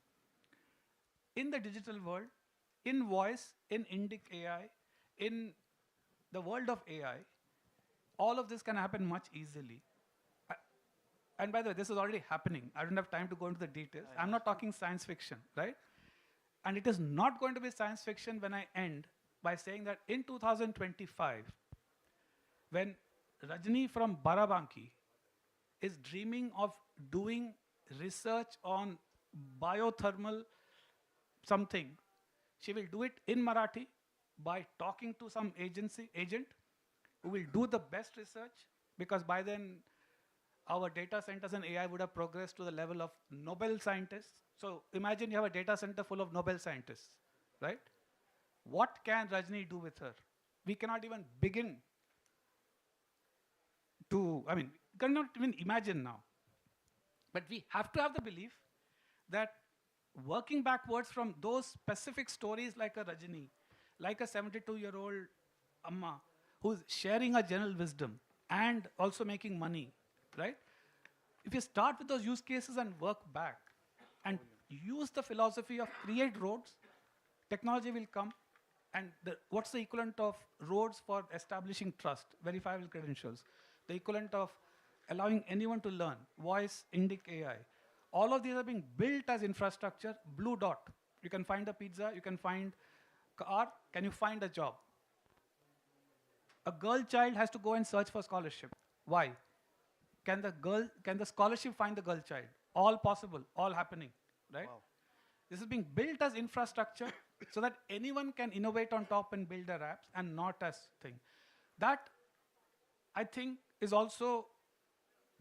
in the digital world, in voice, in Indic AI, in the world of AI. All of this can happen much easily. And by the way, this is already happening. I don't have time to go into the details. I'm not talking science fiction, right? And it is not going to be science fiction when I end by saying that in 2025, when Rajni from Barabanki is dreaming of doing research on biothermal something, she will do it in Marathi by talking to some agent who will do the best research, because by then our data centers and AI would have progressed to the level of Nobel scientists. So imagine you have a data center full of Nobel scientists, right? What can Rajni do with her? We cannot even begin to, cannot even imagine now. But we have to have the belief that working backwards from those specific stories like a Rajni, like a 72-year-old Amma, who's sharing her general wisdom and also making money, right? If you start with those use cases and work back and use the philosophy of create roads, technology will come. And what's the equivalent of roads for establishing trust, verifiable credentials? The equivalent of allowing anyone to learn, voice, Indic AI. All of these are being built as infrastructure. Blue dot. You can find a pizza, you can find a car, can you find a job? A girl child has to go and search for scholarship. Why? Can the scholarship find the girl child? All possible, all happening, right? Wow. This is being built as infrastructure so that anyone can innovate on top and build their apps, and not as thing. That, I think, is also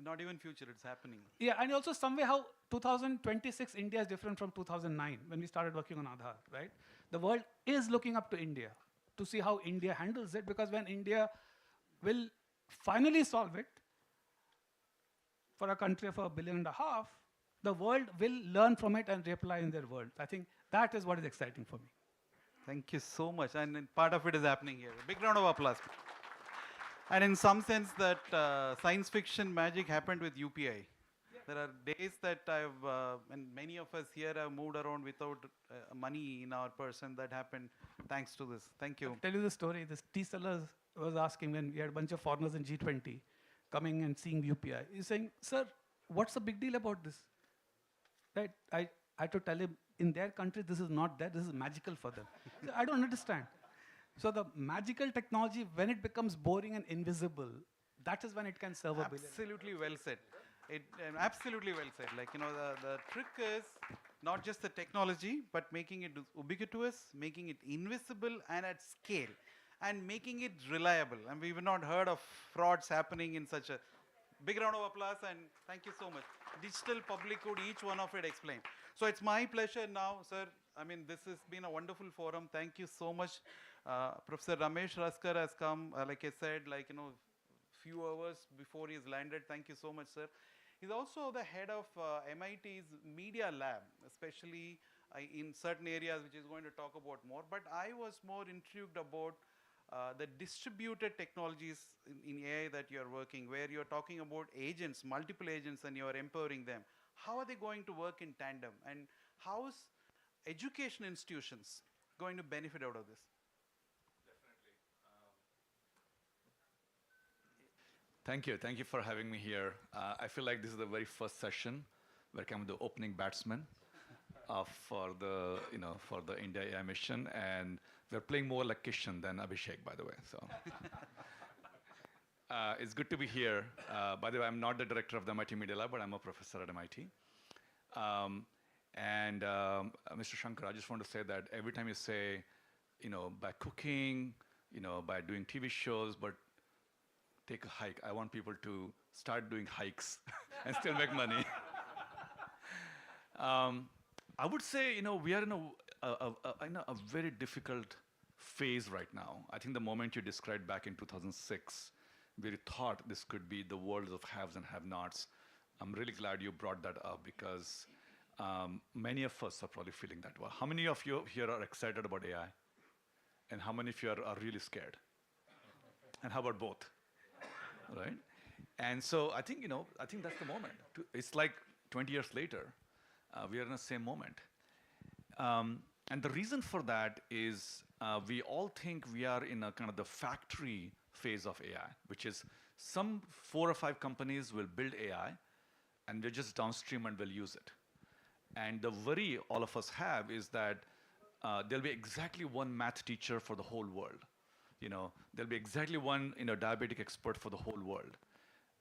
not even future, it's happening. Yeah, and also some way how 2026 India is different from 2009 when we started working on Aadhaar, right? The world is looking up to India to see how India handles it, because when India will finally solve it for a country of 1.5 billion, the world will learn from it and reapply in their world. I think that is what is exciting for me. Thank you so much. And part of it is happening here. A big round of applause. And in some sense, that science fiction magic happened with UPI. Yeah. There are days that and many of us here have moved around without money in our purse, and that happened thanks to this. Thank you. I'll tell you the story. This tea seller was asking when we had a bunch of foreigners in G20 coming and seeing UPI. He's saying, sir, what's the big deal about this? Right? I had to tell him, in their country, this is not there. This is magical for them. So I don't understand. So the magical technology, when it becomes boring and invisible, that is when it can serve a billion. Absolutely well said. Absolutely well said. Like, the trick is not just the technology, but making it ubiquitous, making it invisible and at scale. and making it reliable. And we've not heard of frauds happening in such a big round of applause, and thank you so much. Digital public could each one of it explain. So it's my pleasure now, sir. I mean, this has been a wonderful forum. Thank you so much. Professor Ramesh Raskar has come, like I said, few hours before he's landed. Thank you so much, sir. He's also the head of MIT's Media Lab, especially in certain areas, which is going to talk about more. But I was more intrigued about the distributed technologies in AI that you're working, where you're talking about agents, multiple agents, and you're empowering them. How are they going to work in tandem? And how is education institutions going to benefit out of this? Thank you. Thank you for having me here. I feel like this is the very first session where I'm the opening batsman for the India AI mission, and we're playing more like Kishan than Abhishek, by the way. So it's good to be here. By the way, I'm not the director of the MIT Media Lab, but I'm a professor at MIT. Mr. Shankar, I just want to say that every time you say, by cooking, by doing TV shows, but take a hike. I want people to start doing hikes and still make money. I would say, we are in a very difficult phase right now. I think the moment you described back in 2006, we thought this could be the world of haves and have-nots. I'm really glad you brought that up because many of us are probably feeling that way. How many of you here are excited about AI? And how many of you are really scared? And how about both? Right? And so I think, I think that's the moment. It's like 20 years later, we are in the same moment. And the reason for that is we all think we are in a kind of the factory phase of AI, which is some 4 or 5 companies will build AI, and we're just downstream and will use it. And the worry all of us have is that there'll be exactly one math teacher for the whole world. There'll be exactly one diabetic expert for the whole world.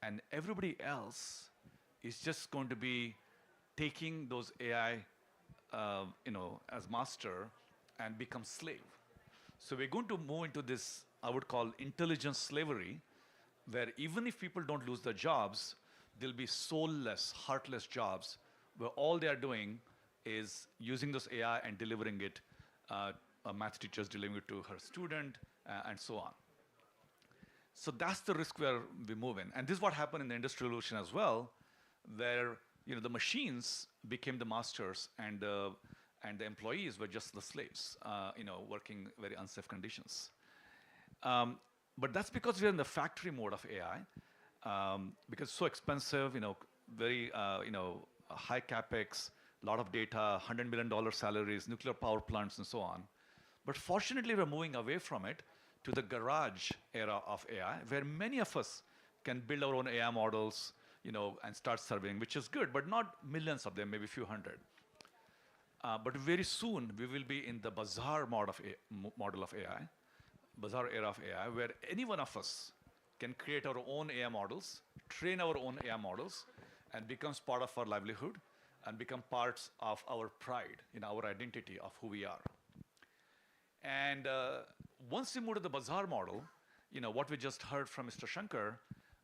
And everybody else is just going to be taking those AI as master and become slave. So we're going to move into this, I would call intelligence slavery, where even if people don't lose their jobs, there'll be soulless, heartless jobs where all they are doing is using this AI and delivering it. A math teacher's delivering it to her student, and so on. So that's the risk we move in. And this is what happened in the Industrial Revolution as well, where the machines became the masters and the employees were just the slaves, working very unsafe conditions. But that's because we're in the factory mode of AI, because it's so expensive, very high capex, a lot of data, $100 million salaries, nuclear power plants, and so on. But fortunately, we're moving away from it to the garage era of AI, where many of us can build our own AI models, and start serving, which is good, but not millions of them, maybe a few hundred. But very soon, we will be in the bazaar model of AI, bazaar era of AI, where any one of us can create our own AI models, train our own AI models, and becomes part of our livelihood, and become parts of our pride, our identity of who we are. And once we move to the bazaar model, what we just heard from Mr. Shankar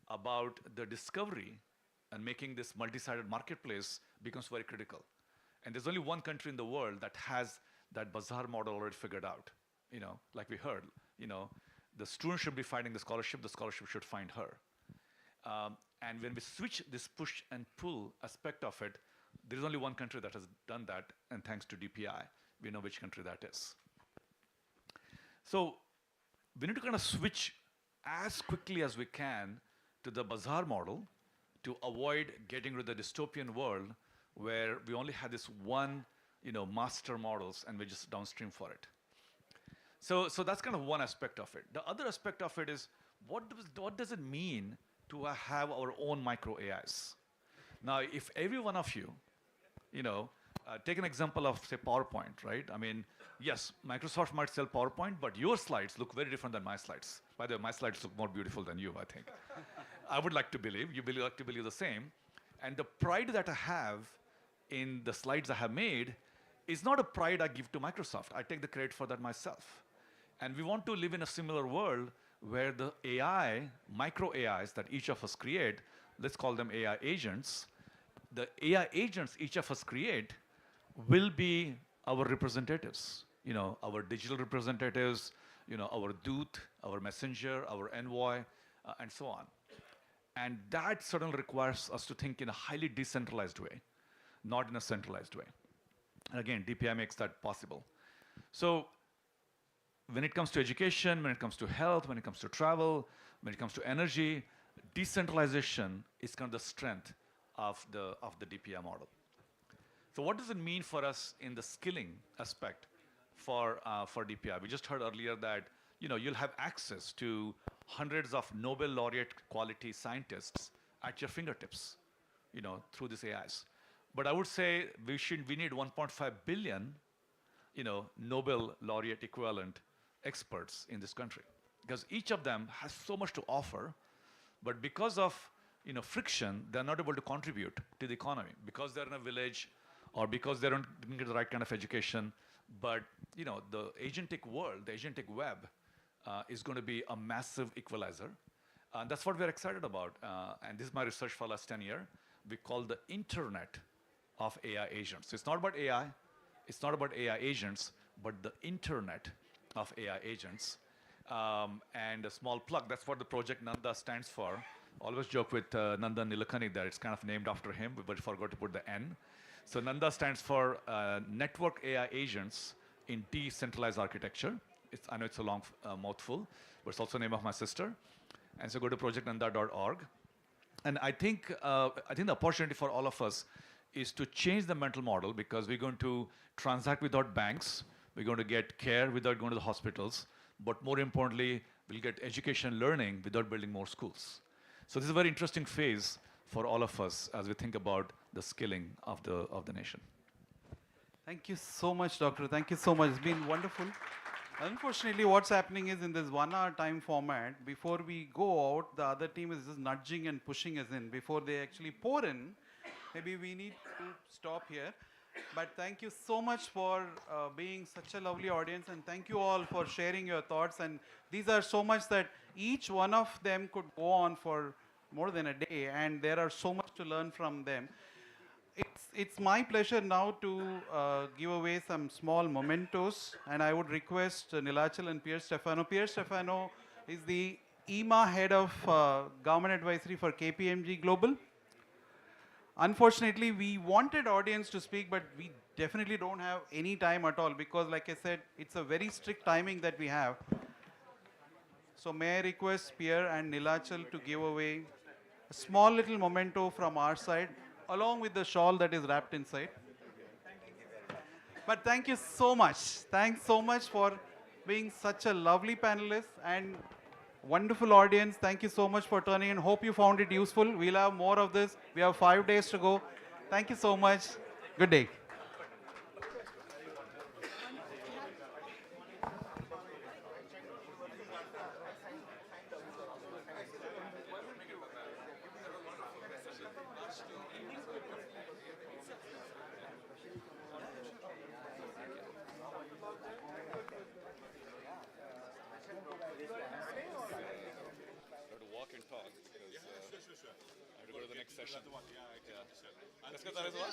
about the discovery and making this multi-sided marketplace becomes very critical. And there's only one country in the world that has that bazaar model already figured out. Like we heard, the student should be finding the scholarship should find her. And when we switch this push and pull aspect of it, there is only one country that has done that, and thanks to DPI, we know which country that is. So we need to kind of switch as quickly as we can to the bazaar model to avoid getting to the dystopian world where we only have this one, master models and we're just downstream for it. So that's kind of one aspect of it. The other aspect of it is what does it mean to have our own micro AIs? Now, if every one of you, take an example of, say, PowerPoint, right? I mean, yes, Microsoft might sell PowerPoint, but your slides look very different than my slides. By the way, my slides look more beautiful than you, I think. I would like to believe, you like to believe the same. And the pride that I have in the slides I have made is not a pride I give to Microsoft. I take the credit for that myself. And we want to live in a similar world where the AI, micro AIs that each of us create, let's call them AI agents, the AI agents each of us create will be our representatives, our digital representatives, our Doot, our messenger, our envoy, and so on. And that certainly requires us to think in a highly decentralized way, not in a centralized way. And again, DPI makes that possible. So when it comes to education, when it comes to health, when it comes to travel, when it comes to energy, decentralization is kind of the strength of the DPI model. So what does it mean for us in the skilling aspect for DPI? We just heard earlier that you'll have access to hundreds of Nobel laureate quality scientists at your fingertips, through these AIs. But I would say we need 1.5 billion, Nobel laureate equivalent experts in this country, because each of them has so much to offer, but because of friction, they're not able to contribute to the economy because they're in a village or because they didn't get the right kind of education. But the agentic world, the agentic web, is going to be a massive equalizer. And that's what we're excited about. And this is my research for the last 10 years. We call the internet of AI agents. So it's not about AI, it's not about AI agents, but the internet of AI agents. And a small plug, that's what the project Nanda stands for. Always joke with Nandan Nilekani that it's kind of named after him, but forgot to put the N. So Nanda stands for Network AI Agents in Decentralized Architecture. I know it's a long mouthful, but it's also the name of my sister. And so go to projectnanda.org. And I think the opportunity for all of us is to change the mental model, because we're going to transact without banks, we're going to get care without going to the hospitals, but more importantly, we'll get education learning without building more schools. So this is a very interesting phase for all of us as we think about the skilling of the nation. Thank you so much, Doctor. Thank you so much. It's been wonderful. Unfortunately, what's happening is in this 1 hour time format, before we go out, the other team is just nudging and pushing us in before they actually pour in. Maybe we need to stop here. But thank you so much for being such a lovely audience, and thank you all for sharing your thoughts. And these are so much that each one of them could go on for more than a day, and there are so much to learn from them. It's my pleasure now to give away some small mementos, and I would request Nilachal and Pierre Stefano. Pierre Stefano is the EMA head of Government Advisory for KPMG Global. Unfortunately, we wanted audience to speak, but we definitely don't have any time at all, because like I said, it's a very strict timing that we have. So may I request Pierre and Nilachal to give away a small little memento from our side, along with the shawl that is wrapped inside. But thank you so much. Thanks so much for being such a lovely panelist and wonderful audience. Thank you so much for turning in. Hope you found it useful. We'll have more of this. We have 5 days to go. Thank you so much. Good day. Session. Yeah. Let's get that as well.